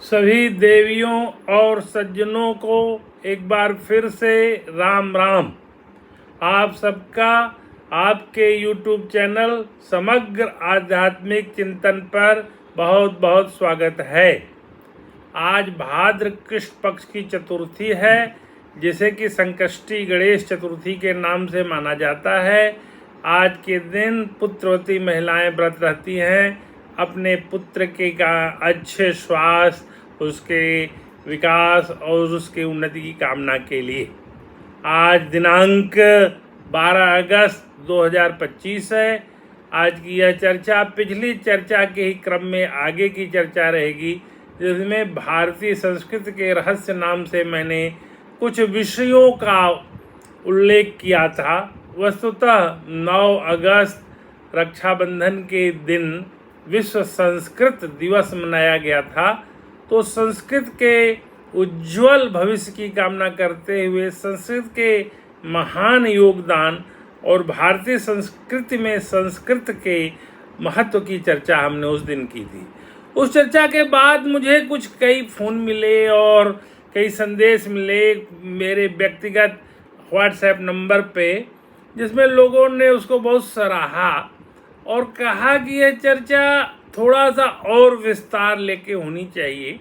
सभी देवियों और सज्जनों को एक बार फिर से राम राम। आप सबका आपके YouTube चैनल समग्र आध्यात्मिक चिंतन पर बहुत बहुत स्वागत है। आज भाद्र कृष्ण पक्ष की चतुर्थी है, जिसे कि संकष्टी गणेश चतुर्थी के नाम से माना जाता है। आज के दिन पुत्रवती महिलाएं व्रत रहती हैं अपने पुत्र के अच्छे स्वास्थ्य, उसके विकास और उसके उन्नति की कामना के लिए। आज दिनांक 12 अगस्त 2025 है। आज की यह चर्चा पिछली चर्चा के ही क्रम में आगे की चर्चा रहेगी, जिसमें भारतीय संस्कृति के रहस्य नाम से मैंने कुछ विषयों का उल्लेख किया था। वस्तुतः 9 अगस्त रक्षाबंधन के दिन विश्व संस्कृत दिवस मनाया गया था। तो संस्कृत के उज्जवल भविष्य की कामना करते हुए संस्कृत के महान योगदान और भारतीय संस्कृति में संस्कृत के महत्व की चर्चा हमने उस दिन की थी। उस चर्चा के बाद मुझे कई फ़ोन मिले और कई संदेश मिले मेरे व्यक्तिगत व्हाट्सएप नंबर पे, जिसमें लोगों ने उसको बहुत सराहा और कहा कि यह चर्चा थोड़ा सा और विस्तार लेके होनी चाहिए।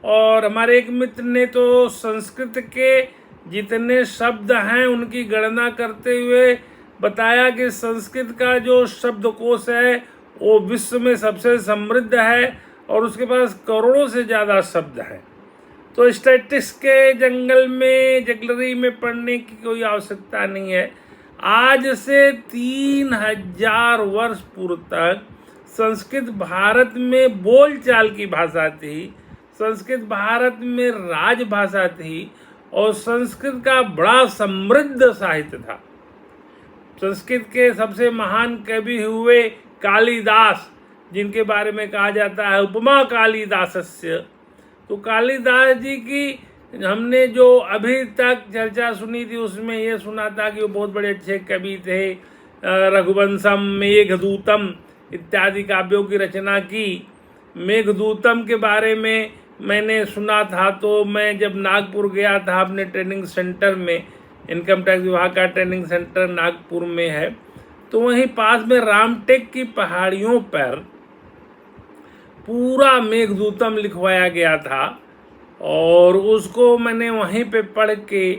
और हमारे एक मित्र ने तो संस्कृत के जितने शब्द हैं उनकी गणना करते हुए बताया कि संस्कृत का जो शब्दकोश है वो विश्व में सबसे समृद्ध है और उसके पास करोड़ों से ज़्यादा शब्द हैं। तो स्टैटिस्टिक्स के जंगल में जगलरी में पढ़ने की कोई आवश्यकता नहीं है। आज से 3000 वर्ष पूर्व तक संस्कृत भारत में बोलचाल की भाषा थी, संस्कृत भारत में राजभाषा थी और संस्कृत का बड़ा समृद्ध साहित्य था। संस्कृत के सबसे महान कवि हुए कालिदास, जिनके बारे में कहा जाता है उपमा कालिदासस्य। तो कालिदास जी की हमने जो अभी तक चर्चा सुनी थी उसमें ये सुना था कि वो बहुत बड़े अच्छे कवि थे। रघुवंशम, मेघदूतम इत्यादि काव्यों की रचना की। मेघदूतम के बारे में मैंने सुना था, तो मैं जब नागपुर गया था अपने ट्रेनिंग सेंटर में, इनकम टैक्स विभाग का ट्रेनिंग सेंटर नागपुर में है, तो वहीं पास में रामटेक की पहाड़ियों पर पूरा मेघदूतम लिखवाया गया था और उसको मैंने वहीं पे पढ़ के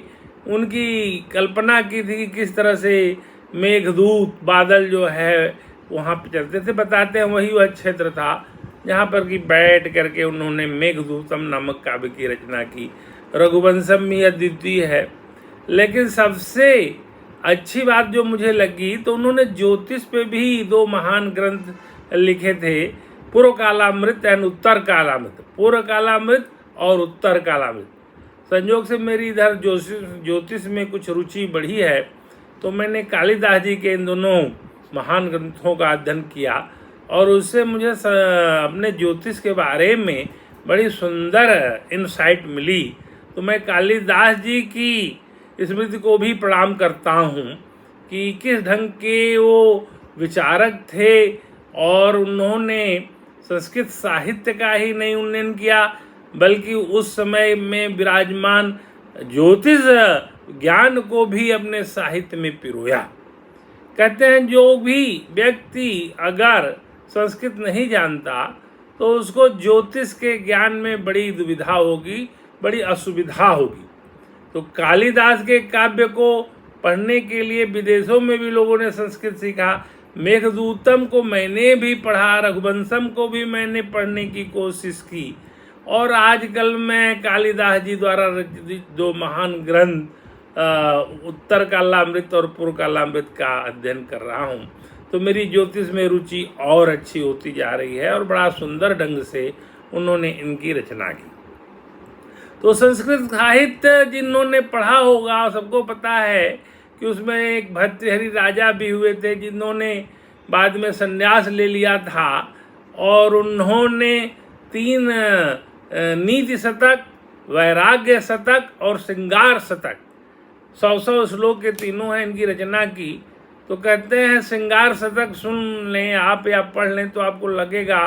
उनकी कल्पना की थी कि किस तरह से मेघदूत बादल जो है वहाँ पे चलते थे। बताते हैं वही वह क्षेत्र था जहाँ पर कि बैठ करके उन्होंने मेघदूतम नामक काव्य की रचना की। रघुवंशम में अद्वितीय है। लेकिन सबसे अच्छी बात जो मुझे लगी, तो उन्होंने ज्योतिष पे भी 2 महान ग्रंथ लिखे थे, पूर्व कालामृत एंड उत्तर कालामृत। पूर्व कालामृत और उत्तर कालामृत। संयोग से मेरी इधर ज्योतिष में कुछ रुचि बढ़ी है, तो मैंने कालिदास जी के इन दोनों महान ग्रंथों का अध्ययन किया और उससे मुझे अपने ज्योतिष के बारे में बड़ी सुंदर इनसाइट मिली। तो मैं कालिदास जी की स्मृति को भी प्रणाम करता हूँ कि किस ढंग के वो विचारक थे और उन्होंने संस्कृत साहित्य का ही नहीं उन्नयन किया, बल्कि उस समय में विराजमान ज्योतिष ज्ञान को भी अपने साहित्य में पिरोया। कहते हैं जो भी व्यक्ति अगर संस्कृत नहीं जानता तो उसको ज्योतिष के ज्ञान में बड़ी दुविधा होगी, बड़ी असुविधा होगी। तो कालिदास के काव्य को पढ़ने के लिए विदेशों में भी लोगों ने संस्कृत सीखा। मेघदूतम को मैंने भी पढ़ा, रघुवंशम को भी मैंने पढ़ने की कोशिश की और आजकल मैं कालिदास जी द्वारा रचित 2 महान ग्रंथ उत्तर कालामृत और पूर्व कालामृत का अध्ययन कर रहा हूँ। तो मेरी ज्योतिष में रुचि और अच्छी होती जा रही है और बड़ा सुंदर ढंग से उन्होंने इनकी रचना की। तो संस्कृत साहित्य जिन्होंने पढ़ा होगा सबको पता है कि उसमें एक भर्तृहरि राजा भी हुए थे, जिन्होंने बाद में संन्यास ले लिया था और उन्होंने 3 नीति शतक, वैराग्य शतक और श्रृंगार शतक, 100 श्लोक के तीनों हैं, इनकी रचना की। तो कहते हैं श्रृंगार शतक सुन लें आप या पढ़ लें तो आपको लगेगा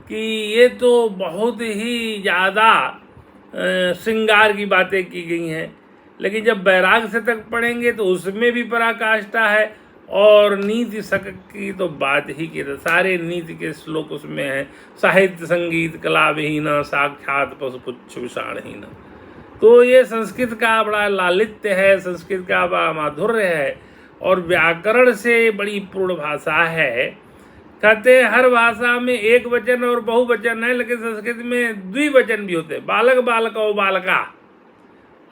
कि ये तो बहुत ही ज़्यादा श्रृंगार की बातें की गई हैं, लेकिन जब बैराग से तक पढ़ेंगे तो उसमें भी पराकाष्ठा है। और नीति शक की तो बात ही की, सारे नीति के श्लोक उसमें हैं। साहित्य संगीत कला विहीन साक्षात पशुपुच्छ विषाणहीन। तो ये संस्कृत का बड़ा लालित्य है, संस्कृत का बड़ा माधुर्य है और व्याकरण से बड़ी पूर्ण भाषा है। कहते हैं हर भाषा में एक वचन और बहुवचन है, लेकिन संस्कृत में द्विवचन भी होते हैं, बालक बालक और बालका।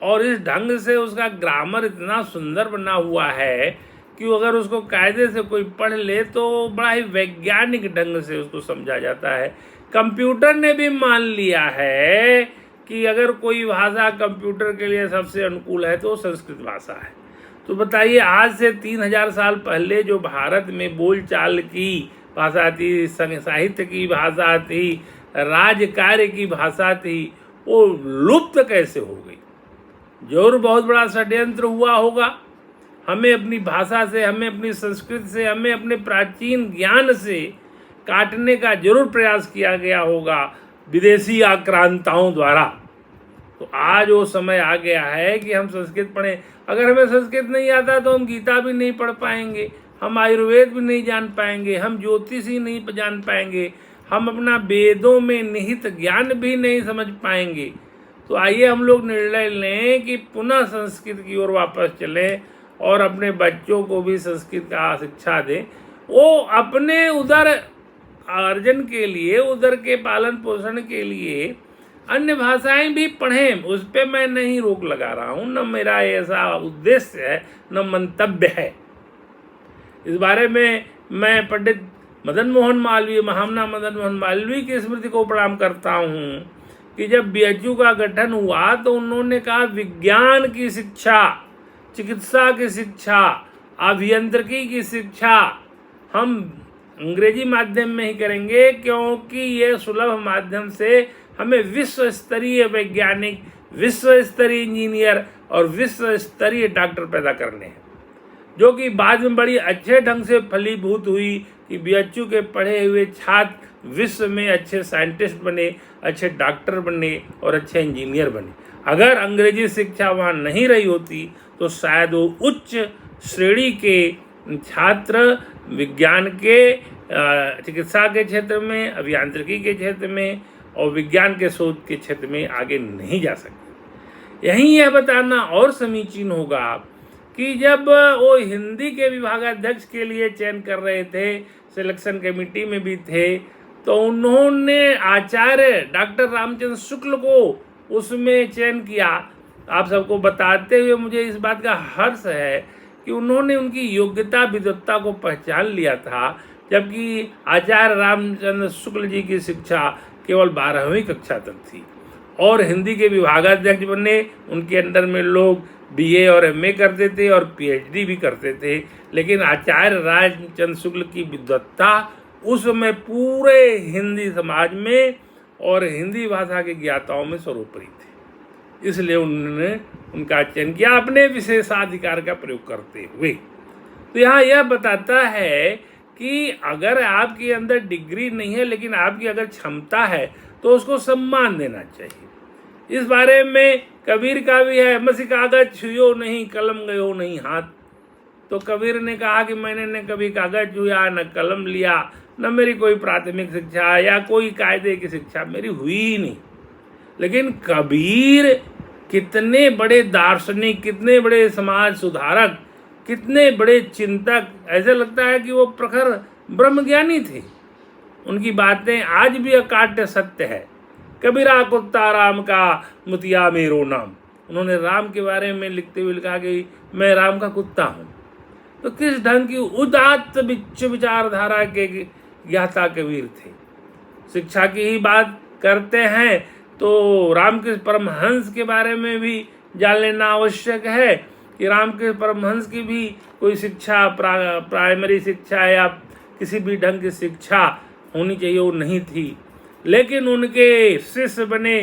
और इस ढंग से उसका ग्रामर इतना सुंदर बना हुआ है कि अगर उसको कायदे से कोई पढ़ ले तो बड़ा ही वैज्ञानिक ढंग से उसको समझा जाता है। कंप्यूटर ने भी मान लिया है कि अगर कोई भाषा कंप्यूटर के लिए सबसे अनुकूल है तो संस्कृत भाषा है। तो बताइए, आज से 3000 साल पहले जो भारत में बोलचाल की भाषा थी, साहित्य की भाषा थी, राज कार्य की भाषा थी, वो लुप्त कैसे हो गई? जरूर बहुत बड़ा षड्यंत्र हुआ होगा। हमें अपनी भाषा से, हमें अपनी संस्कृति से, हमें अपने प्राचीन ज्ञान से काटने का जरूर प्रयास किया गया होगा विदेशी आक्रांताओं द्वारा। तो आज वो समय आ गया है कि हम संस्कृत पढ़ें। अगर हमें संस्कृत नहीं आता तो हम गीता भी नहीं पढ़ पाएंगे, हम आयुर्वेद भी नहीं जान पाएंगे, हम ज्योतिष ही नहीं जान पाएंगे, हम अपना वेदों में निहित ज्ञान भी नहीं समझ पाएंगे। तो आइए हम लोग निर्णय लें कि पुनः संस्कृत की ओर वापस चलें और अपने बच्चों को भी संस्कृत का शिक्षा दें। वो अपने उदर अर्जन के लिए, उदर के पालन पोषण के लिए अन्य भाषाएं भी पढ़ें, उस पर मैं नहीं रोक लगा रहा हूँ, न मेरा ऐसा उद्देश्य है, न मंतव्य है। इस बारे में मैं पंडित मदन मोहन मालवीय, महामना मदन मोहन मालवीय की स्मृति को प्रणाम करता हूँ कि जब BHU का गठन हुआ तो उन्होंने कहा विज्ञान की शिक्षा, चिकित्सा की शिक्षा, अभियांत्रिकी की शिक्षा हम अंग्रेजी माध्यम में ही करेंगे, क्योंकि ये सुलभ माध्यम से हमें विश्व स्तरीय वैज्ञानिक, विश्व स्तरीय इंजीनियर और विश्व स्तरीय डॉक्टर पैदा करने हैं, जो कि बाद में बड़ी अच्छे ढंग से फलीभूत हुई कि BHU के पढ़े हुए छात्र विश्व में अच्छे साइंटिस्ट बने, अच्छे डॉक्टर बने और अच्छे इंजीनियर बने। अगर अंग्रेजी शिक्षा वहाँ नहीं रही होती तो शायद वो उच्च श्रेणी के छात्र विज्ञान के, चिकित्सा के क्षेत्र में, अभियांत्रिकी के क्षेत्र में और विज्ञान के शोध के क्षेत्र में आगे नहीं जा सकते। यहीं यह बताना और समीचीन होगा कि जब वो हिंदी के विभागाध्यक्ष के लिए चयन कर रहे थे, सिलेक्शन कमेटी में भी थे, तो उन्होंने आचार्य डॉक्टर रामचंद्र शुक्ल को उसमें चयन किया। आप सबको बताते हुए मुझे इस बात का हर्ष है कि उन्होंने उनकी योग्यता विद्वत्ता को पहचान लिया था, जबकि आचार्य रामचंद्र शुक्ल जी की शिक्षा केवल 12वीं कक्षा तक थी और हिंदी के विभागाध्यक्ष बने। उनके अंडर में लोग BA और MA करते थे और PhD भी करते थे, लेकिन आचार्य रामचंद्र शुक्ल की विद्वत्ता उस समय पूरे हिंदी समाज में और हिंदी भाषा के ज्ञाताओं में सर्वोपरि थे। इसलिए उन्होंने उनका चयन किया अपने विशेषाधिकार का प्रयोग करते हुए। तो यहाँ यह बताता है कि अगर आपके अंदर डिग्री नहीं है लेकिन आपकी अगर क्षमता है तो उसको सम्मान देना चाहिए। इस बारे में कबीर का भी है, मसी कागज छुयो नहीं कलम गयो नहीं हाथ। तो कबीर ने कहा कि मैंने न कभी कागज छुआ, न कलम लिया, न मेरी कोई प्राथमिक शिक्षा या कोई कायदे की शिक्षा मेरी हुई ही नहीं। लेकिन कबीर कितने बड़े दार्शनिक, कितने बड़े समाज सुधारक, कितने बड़े चिंतक, ऐसे लगता है कि वो प्रखर ब्रह्मज्ञानी थे। उनकी बातें आज भी अकाट्य सत्य है। कबीरा कुत्ता राम का मुतिया मेरो नाम। उन्होंने राम के बारे में लिखते हुए लिखा कि मैं राम का कुत्ता हूँ। तो किस ढंग की उदात्त विचारधारा के ज्ञाता कबीर थे। शिक्षा की ही बात करते हैं तो रामकृष्ण परमहंस के बारे में भी जान लेना आवश्यक है कि रामकृष्ण परमहंस की भी कोई शिक्षा, प्राइमरी शिक्षा या किसी भी ढंग की शिक्षा होनी चाहिए, वो नहीं थी। लेकिन उनके शिष्य बने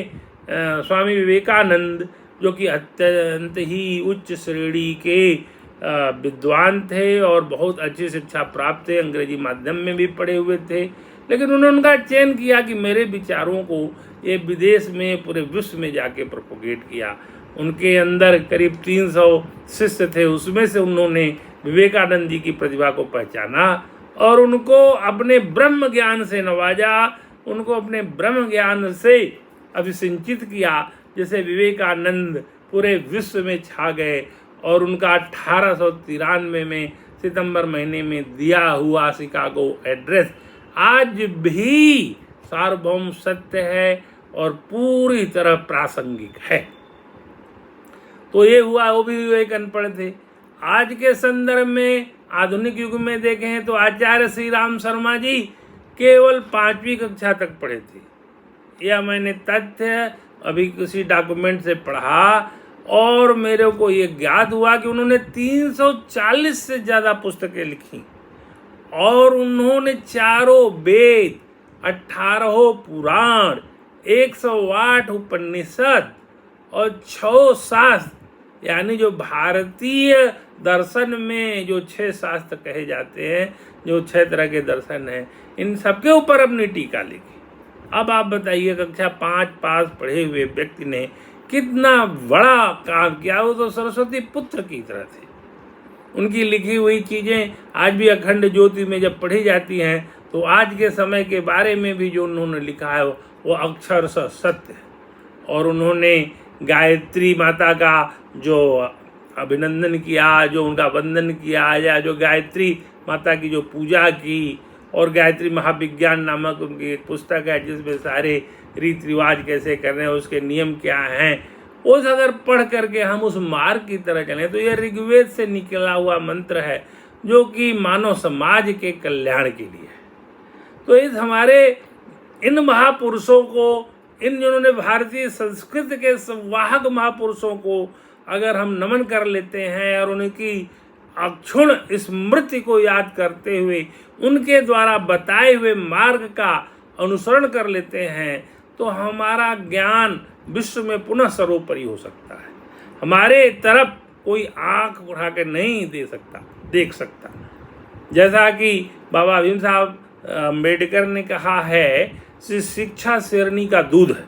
स्वामी विवेकानंद, जो कि अत्यंत ही उच्च श्रेणी के विद्वान थे और बहुत अच्छी शिक्षा प्राप्त थे, अंग्रेजी माध्यम में भी पढ़े हुए थे। लेकिन उन्होंने उनका चयन किया कि मेरे विचारों को ये विदेश में पूरे विश्व में जाके प्रोपोगेट किया। उनके अंदर करीब 300 शिष्य थे, उसमें से उन्होंने विवेकानंद जी की प्रतिभा को पहचाना और उनको अपने ब्रह्म ज्ञान से नवाजा, उनको अपने ब्रह्म ज्ञान से अभिसिंचित किया, जैसे विवेकानंद पूरे विश्व में छा गए। और उनका 1893 में सितंबर महीने में दिया हुआ शिकागो एड्रेस आज भी सार्वभौम सत्य है और पूरी तरह प्रासंगिक है। तो ये हुआ, वो भी एक अनपढ़ थे। आज के संदर्भ में आधुनिक युग में देखें तो आचार्य श्री राम शर्मा जी केवल 5वीं कक्षा तक पढ़े थे। यह मैंने तथ्य अभी किसी डॉक्यूमेंट से पढ़ा और मेरे को ये ज्ञात हुआ कि उन्होंने 340 से ज़्यादा पुस्तकें लिखी और उन्होंने 4 वेद, 18 पुराण, 108 उपनिषद और 6 शास्त्र, यानी जो भारतीय दर्शन में जो 6 शास्त्र कहे जाते हैं, जो 6 तरह के दर्शन हैं, इन सबके ऊपर अपनी टीका लिखी। अब आप बताइए, कक्षा 5 पास पढ़े हुए व्यक्ति ने कितना बड़ा काम किया। वो तो सरस्वती पुत्र की तरह थे। उनकी लिखी हुई चीज़ें आज भी अखंड ज्योति में जब पढ़ी जाती हैं तो आज के समय के बारे में भी जो उन्होंने लिखा है वो अक्षरशः सत्य है। और उन्होंने गायत्री माता का जो अभिनंदन किया, जो उनका वंदन किया, या जो गायत्री माता की जो पूजा की, और गायत्री महाविज्ञान नामक उनकी एक पुस्तक है जिसमें सारे रीति रिवाज कैसे करने हैं, उसके नियम क्या हैं, उस अगर पढ़ करके हम उस मार्ग की तरह चलें तो यह ऋग्वेद से निकला हुआ मंत्र है जो कि मानव समाज के कल्याण के लिए है। तो इस हमारे इन महापुरुषों को, इन जिन्होंने भारतीय संस्कृति के संवाहक महापुरुषों को अगर हम नमन कर लेते हैं और उनकी अक्षुण स्मृति को याद करते हुए उनके द्वारा बताए हुए मार्ग का अनुसरण कर लेते हैं तो हमारा ज्ञान विश्व में पुनः सर्वोपरि हो सकता है। हमारे तरफ कोई आंख उठा के नहीं देख सकता। जैसा कि बाबा भीम साहब अम्बेडकर ने कहा है, शिक्षा शेरनी का दूध है।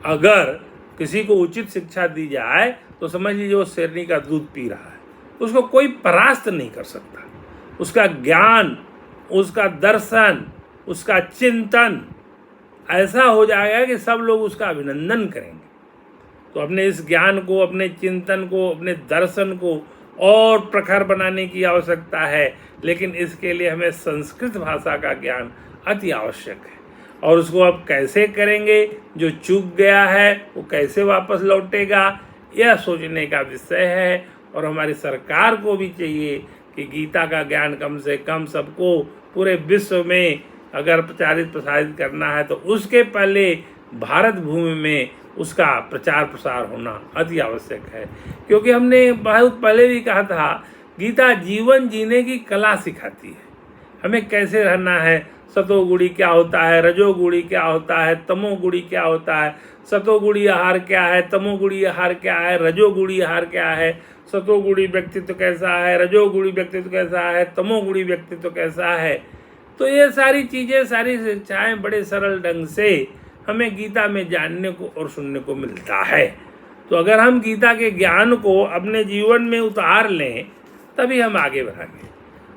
अगर किसी को उचित शिक्षा दी जाए तो समझ लीजिए वो शेरनी का दूध पी रहा है, उसको कोई परास्त नहीं कर सकता। उसका ज्ञान, उसका दर्शन, उसका चिंतन ऐसा हो जाएगा कि सब लोग उसका अभिनंदन करेंगे। तो अपने इस ज्ञान को, अपने चिंतन को, अपने दर्शन को और प्रखर बनाने की आवश्यकता है, लेकिन इसके लिए हमें संस्कृत भाषा का ज्ञान अति आवश्यक है। और उसको अब कैसे करेंगे, जो चूक गया है वो कैसे वापस लौटेगा, यह सोचने का विषय है। और हमारी सरकार को भी चाहिए कि गीता का ज्ञान कम से कम सबको पूरे विश्व में अगर प्रचारित प्रसारित करना है तो उसके पहले भारत भूमि में उसका प्रचार प्रसार होना अति आवश्यक है। क्योंकि हमने बहुत पहले भी कहा था, गीता जीवन जीने की कला सिखाती है, हमें कैसे रहना है। सतोगुणी क्या होता है, रजोगुणी क्या होता है, तमोगुणी क्या होता है, सतोगुणी आहार क्या है, तमोगुणी आहार क्या है, रजोगुणी आहार क्या है, सतोगुणी व्यक्तित्व कैसा है, रजोगुणी व्यक्तित्व कैसा है, तमोगुणी व्यक्तित्व कैसा है। तो ये सारी चीज़ें, सारी शिक्षाएं बड़े सरल ढंग से हमें गीता में जानने को और सुनने को मिलता है। तो अगर हम गीता के ज्ञान को अपने जीवन में उतार लें तभी हम आगे बढ़ेंगे।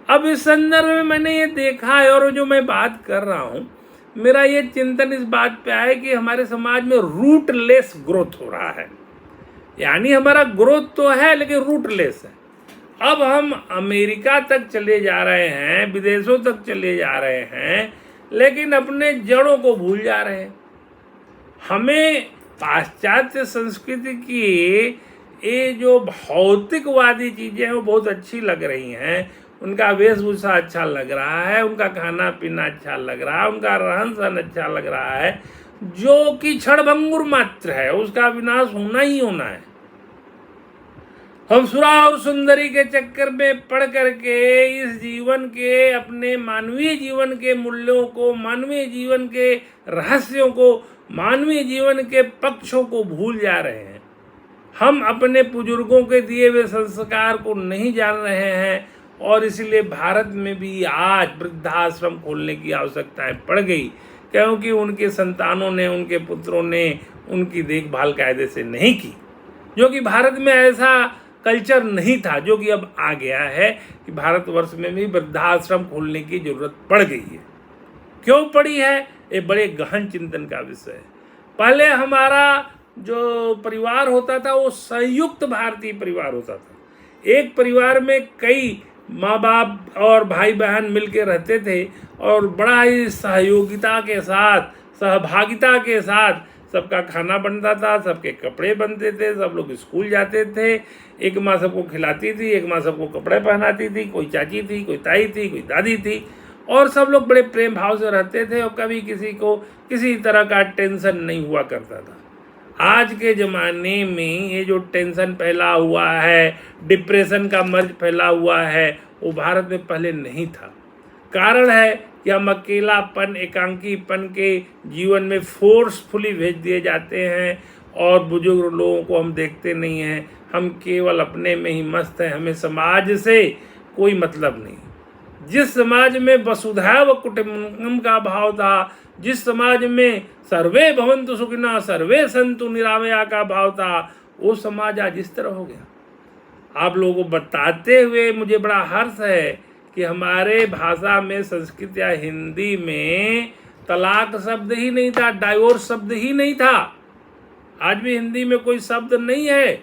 अब इस संदर्भ में मैंने ये देखा है और जो मैं बात कर रहा हूँ, मेरा ये चिंतन इस बात पे आया कि हमारे समाज में रूटलेस ग्रोथ हो रहा है। यानी हमारा ग्रोथ तो है लेकिन रूटलेस है। अब हम अमेरिका तक चले जा रहे हैं, विदेशों तक चले जा रहे हैं, लेकिन अपने जड़ों को भूल जा रहे हैं। हमें पाश्चात्य संस्कृति की ये जो भौतिकवादी चीज़ें हैं वो बहुत अच्छी लग रही हैं। उनका वेशभूषा अच्छा लग रहा है, उनका खाना पीना अच्छा लग रहा है, उनका रहन सहन अच्छा लग रहा है, जो कि क्षणभंगुर मात्र है, उसका विनाश होना ही होना है। हम सुरा और सुंदरी के चक्कर में पड़ करके इस जीवन के, अपने मानवीय जीवन के मूल्यों को, मानवीय जीवन के रहस्यों को, मानवीय जीवन के पक्षों को भूल जा रहे हैं। हम अपने बुजुर्गों के दिए हुए संस्कार को नहीं जान रहे हैं और इसलिए भारत में भी आज वृद्धाश्रम खोलने की आवश्यकता पड़ गई, क्योंकि उनके संतानों ने, उनके पुत्रों ने उनकी देखभाल कायदे से नहीं की, जो कि भारत में ऐसा कल्चर नहीं था, जो कि अब आ गया है कि भारतवर्ष में भी वृद्धाश्रम खोलने की जरूरत पड़ गई है। क्यों पड़ी है, ये बड़े गहन चिंतन का विषय है। पहले हमारा जो परिवार होता था वो संयुक्त भारतीय परिवार होता था। एक परिवार में कई माँ बाप और भाई बहन मिलकर रहते थे और बड़ा ही सहयोगिता के साथ, सहभागिता के साथ सबका खाना बनता था, सबके कपड़े बनते थे, सब लोग स्कूल जाते थे। एक माँ सबको खिलाती थी, एक माँ सबको कपड़े पहनाती थी, कोई चाची थी, कोई ताई थी, कोई दादी थी, और सब लोग बड़े प्रेम भाव से रहते थे और कभी किसी को किसी तरह का टेंशन नहीं हुआ करता था। आज के ज़माने में ये जो टेंशन फैला हुआ है, डिप्रेशन का मर्ज फैला हुआ है, वो भारत में पहले नहीं था। कारण है कि हम अकेलापन, एकांकीपन के जीवन में फोर्सफुली भेज दिए जाते हैं और बुजुर्ग लोगों को हम देखते नहीं हैं। हम केवल अपने में ही मस्त हैं, हमें समाज से कोई मतलब नहीं। जिस समाज में वसुधैव कुटुम्बकम का भाव था, जिस समाज में सर्वे भवन्तु सुखिनः सर्वे सन्तु निरामया का भाव था, वो समाज आज इस तरह हो गया। आप लोगों को बताते हुए मुझे बड़ा हर्ष है कि हमारे भाषा में, संस्कृत या हिंदी में तलाक शब्द ही नहीं था, डाइवोर्स शब्द ही नहीं था। आज भी हिंदी में कोई शब्द नहीं है।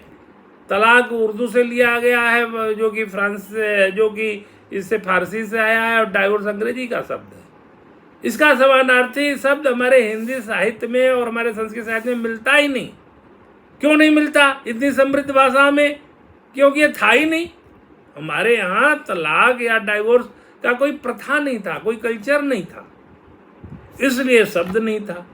तलाक उर्दू से लिया गया है, जो कि फ्रांस से, जो कि इससे फारसी से आया है, और डाइवोर्स अंग्रेजी का शब्द है। इसका समानार्थी शब्द हमारे हिंदी साहित्य में और हमारे संस्कृत साहित्य में मिलता ही नहीं। क्यों नहीं मिलता इतनी समृद्ध भाषा में? क्योंकि ये था ही नहीं। हमारे यहाँ तलाक या डाइवोर्स का कोई प्रथा नहीं था, कोई कल्चर नहीं था, इसलिए शब्द नहीं था।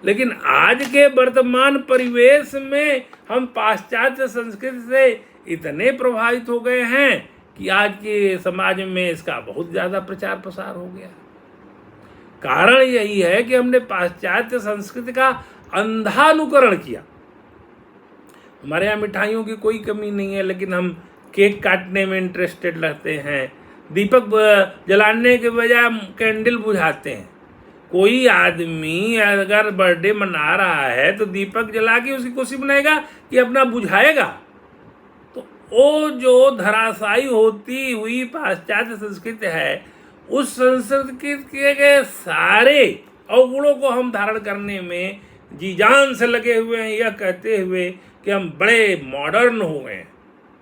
लेकिन आज के वर्तमान परिवेश में हम पाश्चात्य संस्कृति से इतने प्रभावित हो गए हैं कि आज के समाज में इसका बहुत ज़्यादा प्रचार प्रसार हो गया। कारण यही है कि हमने पाश्चात्य संस्कृति का अंधानुकरण किया। हमारे यहाँ मिठाइयों की कोई कमी नहीं है, लेकिन हम केक काटने में इंटरेस्टेड रहते हैं, दीपक जलाने के बजाय कैंडल बुझाते हैं। कोई आदमी अगर बर्थडे मना रहा है तो दीपक जला के उसकी खुशी मनाएगा कि अपना बुझाएगा। तो वो जो धराशायी होती हुई पाश्चात्य संस्कृति है, उस संस्कृति के सारे अवगुणों को हम धारण करने में जी जान से लगे हुए हैं, यह कहते हुए कि हम बड़े मॉडर्न हो गए हैं।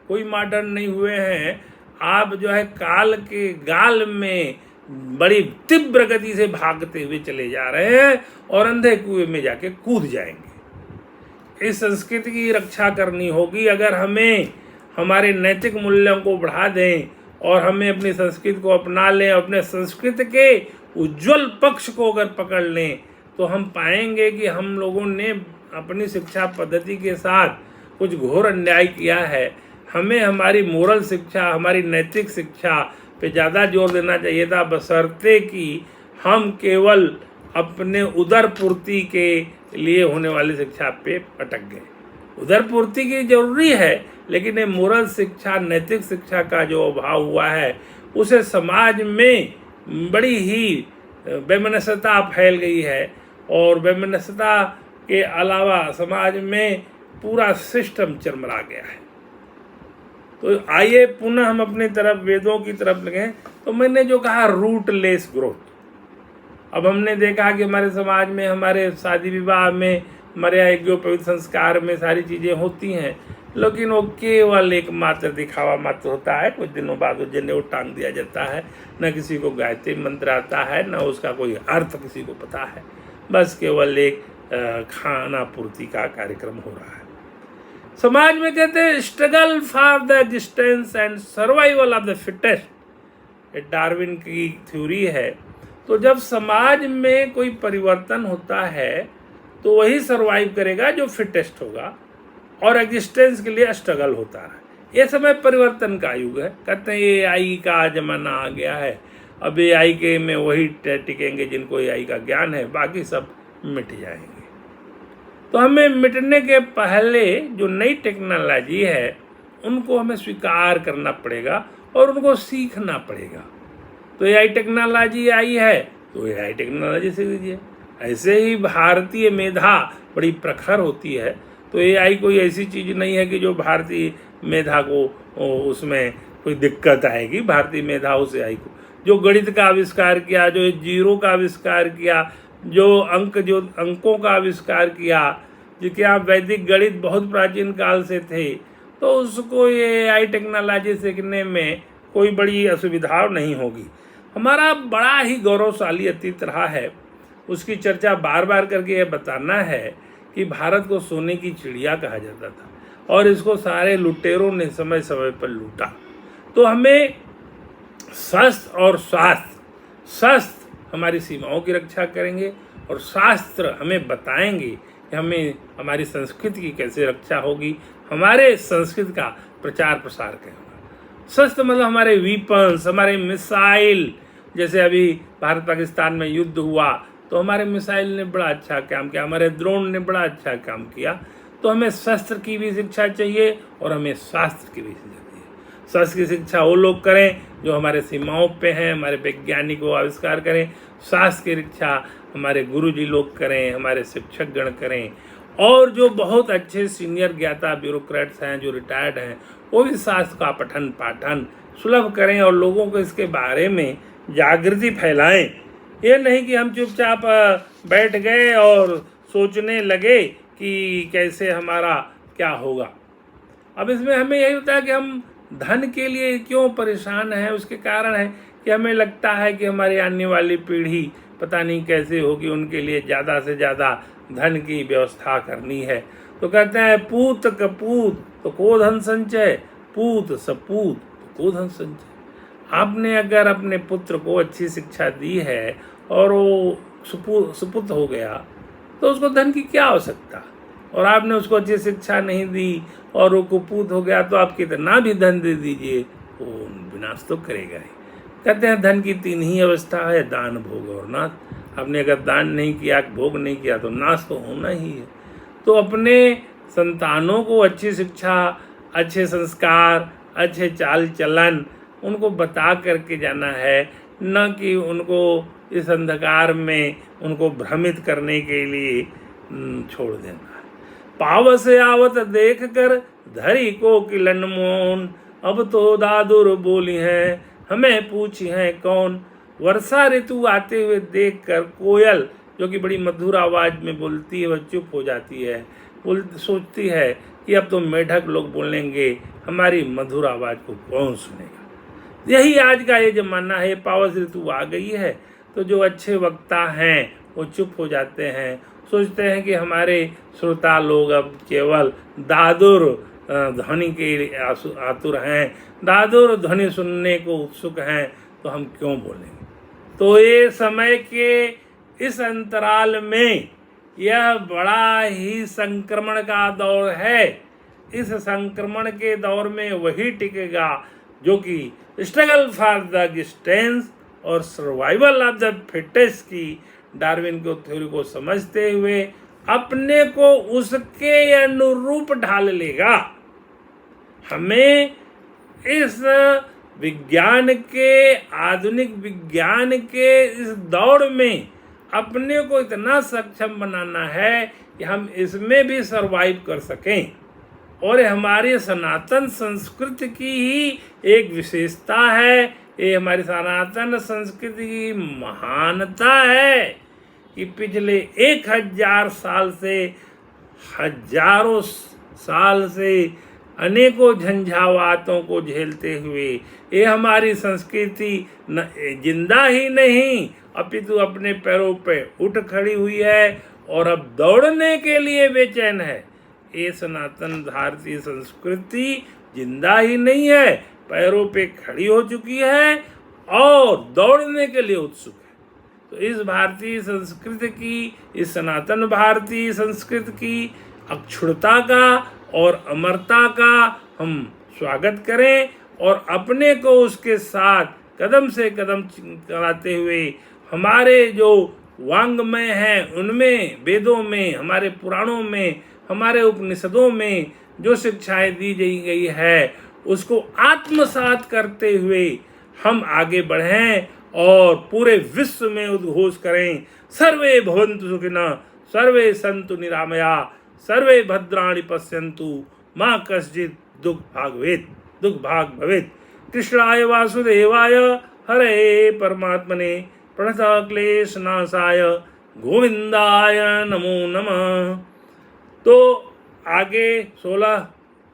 कोई मॉडर्न नहीं हुए हैं। आप जो है काल के गाल में बड़ी तीव्र गति से भागते हुए चले जा रहे हैं और अंधे कुएं में जाके कूद जाएंगे। इस संस्कृति की रक्षा करनी होगी। अगर हमें हमारे नैतिक मूल्यों को बढ़ा दें और हमें अपनी संस्कृति को अपना लें, अपने संस्कृति के उज्जवल पक्ष को अगर पकड़ लें, तो हम पाएंगे कि हम लोगों ने अपनी शिक्षा पद्धति के साथ कुछ घोर अन्याय किया है। हमें हमारी मोरल शिक्षा, हमारी नैतिक शिक्षा पे ज़्यादा जोर देना चाहिए था, बशर्ते कि हम केवल अपने उदर पूर्ति के लिए होने वाली शिक्षा पे अटक गए। उदर पूर्ति की जरूरी है, लेकिन ये मोरल शिक्षा, नैतिक शिक्षा का जो अभाव हुआ है, उसे समाज में बड़ी ही वैमनस्यता फैल गई है। और वैमनस्यता के अलावा समाज में पूरा सिस्टम चरमरा गया है। तो आइए पुनः हम अपनी तरफ, वेदों की तरफ लगें। तो मैंने जो कहा रूटलेस ग्रोथ, अब हमने देखा कि हमारे समाज में, हमारे शादी विवाह में, हमारे यज्ञोपवीत संस्कार में सारी चीज़ें होती हैं, लेकिन वो केवल एक मात्र दिखावा मात्र होता है। कुछ दिनों बाद वो जनेऊ टांग दिया जाता है, न किसी को गायत्री मंत्र आता है, न उसका कोई अर्थ किसी को पता है। बस केवल एक खाना पूर्ति का कार्यक्रम हो रहा है। समाज में कहते हैं struggle for the existence and survival of the fittest, Darwin की थ्योरी है। तो जब समाज में कोई परिवर्तन होता है तो वही सर्वाइव करेगा जो फिटेस्ट होगा, और एग्जिस्टेंस के लिए स्ट्रगल होता है। ये समय परिवर्तन का युग है। कहते हैं AI का जमाना आ गया है। अब AI के में वही टिकेंगे जिनको AI का ज्ञान है, बाकी सब मिट जाएंगे। तो हमें मिटने के पहले जो नई टेक्नोलॉजी है उनको हमें स्वीकार करना पड़ेगा और उनको सीखना पड़ेगा। तो एआई टेक्नोलॉजी आई है तो एआई टेक्नोलॉजी सीख लीजिए। ऐसे ही भारतीय मेधा बड़ी प्रखर होती है, तो एआई कोई ऐसी चीज़ नहीं है कि जो भारतीय मेधा को उसमें कोई दिक्कत आएगी। भारतीय मेधा उस एआई को, जो गणित का आविष्कार किया, जो जीरो का आविष्कार किया, जो अंकों का आविष्कार किया, जो कि आप वैदिक गणित बहुत प्राचीन काल से थे, तो उसको ये एआई टेक्नोलॉजी सीखने में कोई बड़ी असुविधा नहीं होगी। हमारा बड़ा ही गौरवशाली अतीत रहा है, उसकी चर्चा बार बार करके ये बताना है कि भारत को सोने की चिड़िया कहा जाता था और इसको सारे लुटेरों ने समय समय पर लूटा। तो हमें शस्त्र और शस्त्र हमारी सीमाओं की रक्षा करेंगे और शास्त्र हमें बताएंगे कि हमें हमारी संस्कृति की कैसे रक्षा होगी, हमारे संस्कृति का प्रचार प्रसार क्या होगा। शस्त्र मतलब हमारे वीपन्स, हमारे मिसाइल। जैसे अभी भारत पाकिस्तान में युद्ध हुआ तो हमारे मिसाइल ने बड़ा अच्छा काम किया, हमारे ड्रोन ने बड़ा अच्छा काम किया। तो हमें शस्त्र की भी शिक्षा चाहिए और हमें शास्त्र की भी शिक्षा चाहिए। शस्त्र की शिक्षा वो लोग करें जो हमारे सीमाओं पे हैं, हमारे वैज्ञानिक वो आविष्कार करें। शास्त्र की शिक्षा हमारे गुरुजी लोग करें, हमारे शिक्षक गण करें, और जो बहुत अच्छे सीनियर ज्ञाता ब्यूरोक्रेट्स हैं, जो रिटायर्ड हैं, वो भी शास्त्र का पठन पाठन सुलभ करें और लोगों को इसके बारे में जागृति फैलाएं। ये नहीं कि हम चुपचाप बैठ गए और सोचने लगे कि कैसे हमारा क्या होगा। अब इसमें हमें यही होता है कि हम धन के लिए क्यों परेशान हैं। उसके कारण है कि हमें लगता है कि हमारी आने वाली पीढ़ी पता नहीं कैसे होगी, उनके लिए ज़्यादा से ज़्यादा धन की व्यवस्था करनी है। तो कहते हैं पूत कपूत तो को धन संचय, पूत सपूत तो को धन संचय। आपने अगर अपने पुत्र को अच्छी शिक्षा दी है और वो सुपुत्र हो गया तो उसको धन की क्या आवश्यकता, और आपने उसको अच्छी शिक्षा नहीं दी और वो कुपूत हो गया तो आप कितना भी धन दे दीजिए वो विनाश तो करेगा ही। कहते हैं धन की तीन ही अवस्था है, दान, भोग और नाश। आपने अगर दान नहीं किया, भोग नहीं किया तो नाश तो होना ही है। तो अपने संतानों को अच्छी शिक्षा, अच्छे संस्कार, अच्छे चाल चलन उनको बता करके जाना है, न कि उनको इस अंधकार में उनको भ्रमित करने के लिए छोड़ देना है। पावस आवत देख कर धरी को किलन मोन, अब तो दादुर बोली है हमें पूछी है कौन। वर्षा ऋतु आते हुए देख कर कोयल, जो कि बड़ी मधुर आवाज में बोलती है, वह चुप हो जाती है। सोचती है कि अब तो मेढक लोग बोलेंगे, हमारी मधुर आवाज को कौन सुनेगा। यही आज का ये जमाना है। पावस ऋतु आ गई है तो जो अच्छे वक्ता हैं वो चुप हो जाते हैं, सोचते हैं कि हमारे श्रोता लोग अब केवल दादुर ध्वनि के आतुर हैं, दादुर ध्वनि सुनने को उत्सुक हैं, तो हम क्यों बोलेंगे। तो ये समय के इस अंतराल में यह बड़ा ही संक्रमण का दौर है। इस संक्रमण के दौर में वही टिकेगा जो कि स्ट्रगल फॉर द एग्जिस्टेंस और सर्वाइवल ऑफ द फिटेस्ट की डार्विन की थ्योरी को समझते हुए अपने को उसके अनुरूप ढाल लेगा। हमें इस विज्ञान के, आधुनिक विज्ञान के इस दौड़ में अपने को इतना सक्षम बनाना है कि हम इसमें भी सरवाइव कर सकें। और हमारी सनातन संस्कृति की ही एक विशेषता है, ये हमारी सनातन संस्कृति की महानता है कि पिछले 1000 साल से, हजारों साल से अनेकों झंझावातों को झेलते हुए ये हमारी संस्कृति जिंदा ही नहीं अपितु अपने पैरों पे उठ खड़ी हुई है और अब दौड़ने के लिए बेचैन है। ये सनातन भारतीय संस्कृति जिंदा ही नहीं है, पैरों पे खड़ी हो चुकी है और दौड़ने के लिए उत्सुक है। तो इस भारतीय संस्कृति की, इस सनातन भारतीय संस्कृति की अक्षुणता का और अमरता का हम स्वागत करें और अपने को उसके साथ कदम से कदम चलाते हुए हमारे जो वांग्मय हैं उनमें, वेदों में, हमारे पुराणों में, हमारे उपनिषदों में जो शिक्षाएं दी गई है उसको आत्मसात करते हुए हम आगे बढ़ें और पूरे विश्व में उद्घोष करें, सर्वे भवन्तु सुखिनः, सर्वे सन्तु निरामया, सर्वे भद्राणि पश्यन्तु, माँ कश्चित् दुख भाग भवेत्। कृष्णाय वासुदेवाय हरे परमात्मने प्रणतः क्लेश नाशाय गोविंदाय नमो नमः। तो आगे 16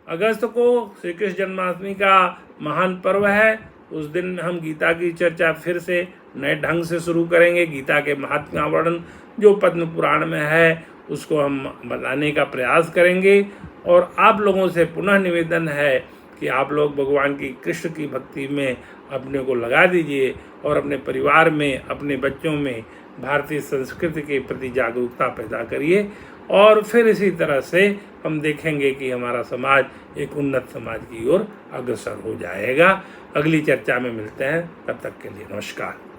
अगस्त को श्री कृष्ण जन्माष्टमी का महान पर्व है। उस दिन हम गीता की चर्चा फिर से नए ढंग से शुरू करेंगे। गीता के महात्म्य का वर्णन जो पद्म पुराण में है उसको हम बताने का प्रयास करेंगे। और आप लोगों से पुनः निवेदन है कि आप लोग भगवान की कृष्ण की भक्ति में अपने को लगा दीजिए और अपने परिवार में, अपने बच्चों में भारतीय संस्कृति के प्रति जागरूकता पैदा करिए। और फिर इसी तरह से हम देखेंगे कि हमारा समाज एक उन्नत समाज की ओर अग्रसर हो जाएगा। अगली चर्चा में मिलते हैं, तब तक के लिए नमस्कार।